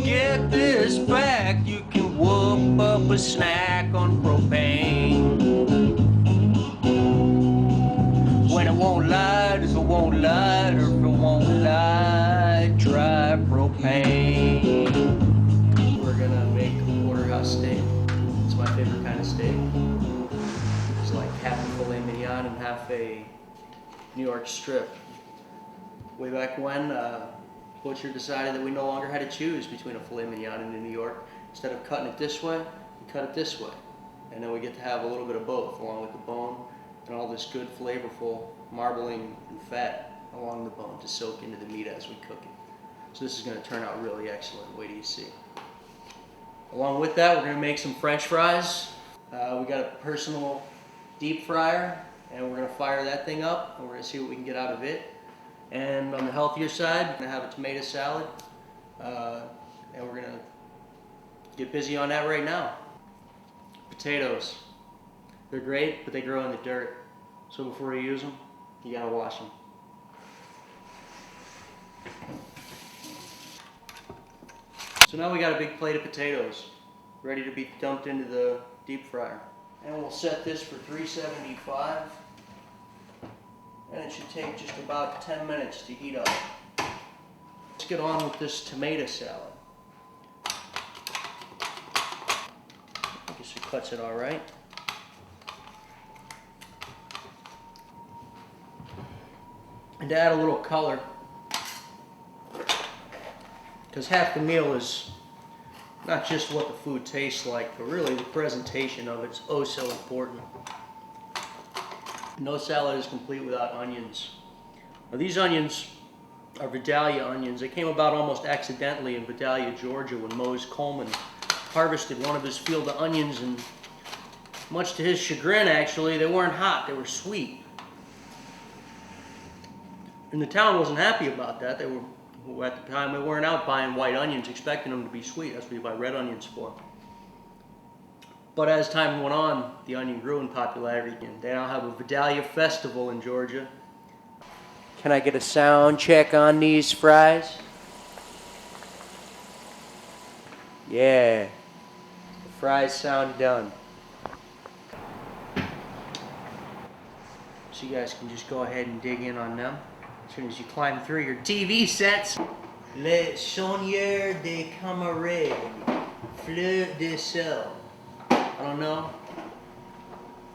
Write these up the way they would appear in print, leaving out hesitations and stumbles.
get this back, you can whoop up a snack on propane. When it won't light, if it won't light, or if it won't light, try propane. We're gonna make porterhouse steak. It's my favorite kind of steak. It's like half a filet mignon and half a New York strip. Way back when, butcher decided that we no longer had to choose between a filet mignon and a New York. Instead of cutting it this way, we cut it this way. And then we get to have a little bit of both, along with the bone and all this good flavorful marbling and fat along the bone to soak into the meat as we cook it. So this is going to turn out really excellent. Wait till you see. Along with that, we're going to make some French fries. We got a personal deep fryer, and we're going to fire that thing up, and we're going to see what we can get out of it. And on the healthier side, we're going to have a tomato salad, and we're going to get busy on that right now. Potatoes. They're great, but they grow in the dirt. So before you use them, you got to wash them. So now we got a big plate of potatoes ready to be dumped into the deep fryer. And we'll set this for 375. And it should take just about 10 minutes to heat up. Let's get on with this tomato salad. I guess it cuts it all right. And to add a little color, because half the meal is not just what the food tastes like, but really the presentation of it's oh so important. No salad is complete without onions. Now these onions are Vidalia onions. They came about almost accidentally in Vidalia, Georgia, when Mose Coleman harvested one of his field of onions, and much to his chagrin actually, they weren't hot, they were sweet. And the town wasn't happy about that. They were, at the time, they weren't out buying white onions expecting them to be sweet. That's what you buy red onions for. But as time went on, the onion grew in popularity, and they now have a Vidalia festival in Georgia. Can I get a sound check on these fries? Yeah, the fries sound done. So you guys can just go ahead and dig in on them as soon as you climb through your TV sets. Le Seigneur des Camarades, Fleur de Sel. I don't know,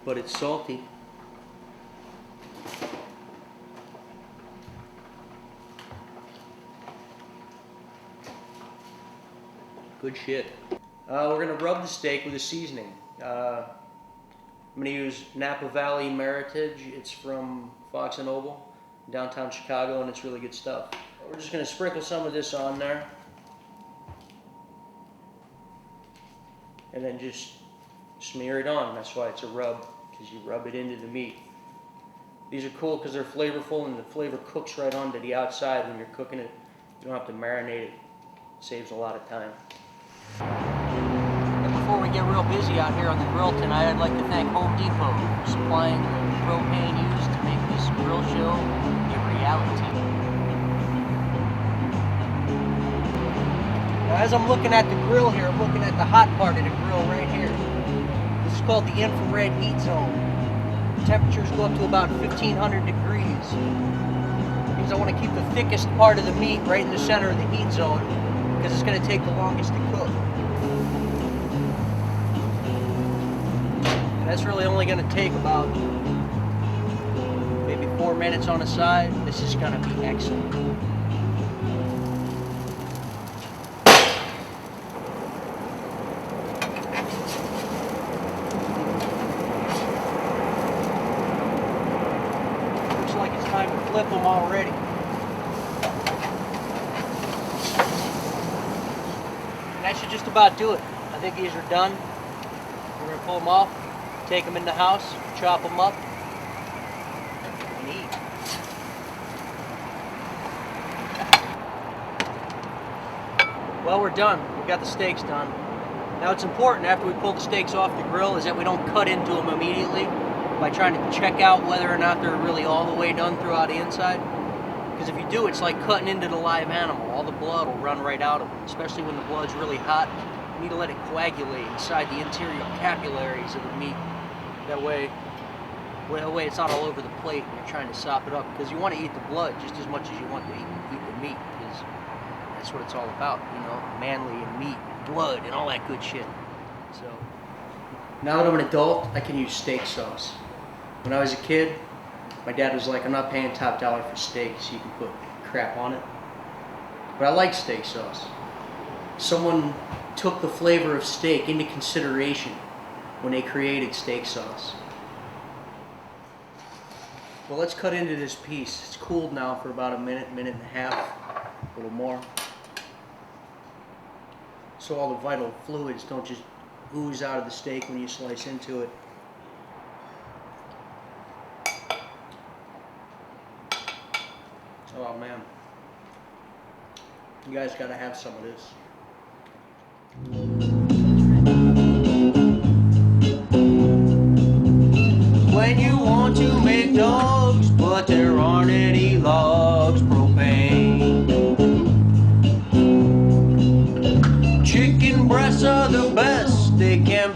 but it's salty. Good shit. We're gonna rub the steak with a seasoning. I'm gonna use Napa Valley Meritage. It's from Fox and Oval, downtown Chicago, and it's really good stuff. We're just gonna sprinkle some of this on there, and then just smear it on. That's why it's a rub, because you rub it into the meat. These are cool because they're flavorful, and the flavor cooks right onto the outside when you're cooking it. You don't have to marinate it. It saves a lot of time. And before we get real busy out here on the grill tonight, I'd like to thank Home Depot for supplying the propane used to make this grill show a reality. Now, as I'm looking at the grill here, I'm looking at the hot part of the grill right here. This is called the infrared heat zone. Temperatures go up to about 1500 degrees. It means I want to keep the thickest part of the meat right in the center of the heat zone because it's going to take the longest to cook. And that's really only going to take about maybe 4 minutes on the side. This is going to be excellent. Time to flip them already. And that should just about do it. I think these are done. We're going to pull them off, take them in the house, chop them up, and eat. Well, we're done. We've got the steaks done. Now it's important after we pull the steaks off the grill is that we don't cut into them immediately by trying to check out whether or not they're really all the way done throughout the inside. Because if you do, it's like cutting into the live animal. All the blood will run right out of it, especially when the blood's really hot. You need to let it coagulate inside the interior capillaries of the meat. That way it's not all over the plate when you're trying to sop it up. Because you want to eat the blood just as much as you want to eat the meat. Because that's what it's all about, you know, manly and meat, blood, and all that good shit. So, now that I'm an adult, I can use steak sauce. When I was a kid, my dad was like, I'm not paying top dollar for steak, so you can put crap on it. But I like steak sauce. Someone took the flavor of steak into consideration when they created steak sauce. Well, let's cut into this piece. It's cooled now for about a minute, minute and a half, a little more. So all the vital fluids don't just ooze out of the steak when you slice into it. Oh man, you guys gotta have some of this. When you want to make dogs, but there aren't any logs, propane. Chicken breasts are the best, they can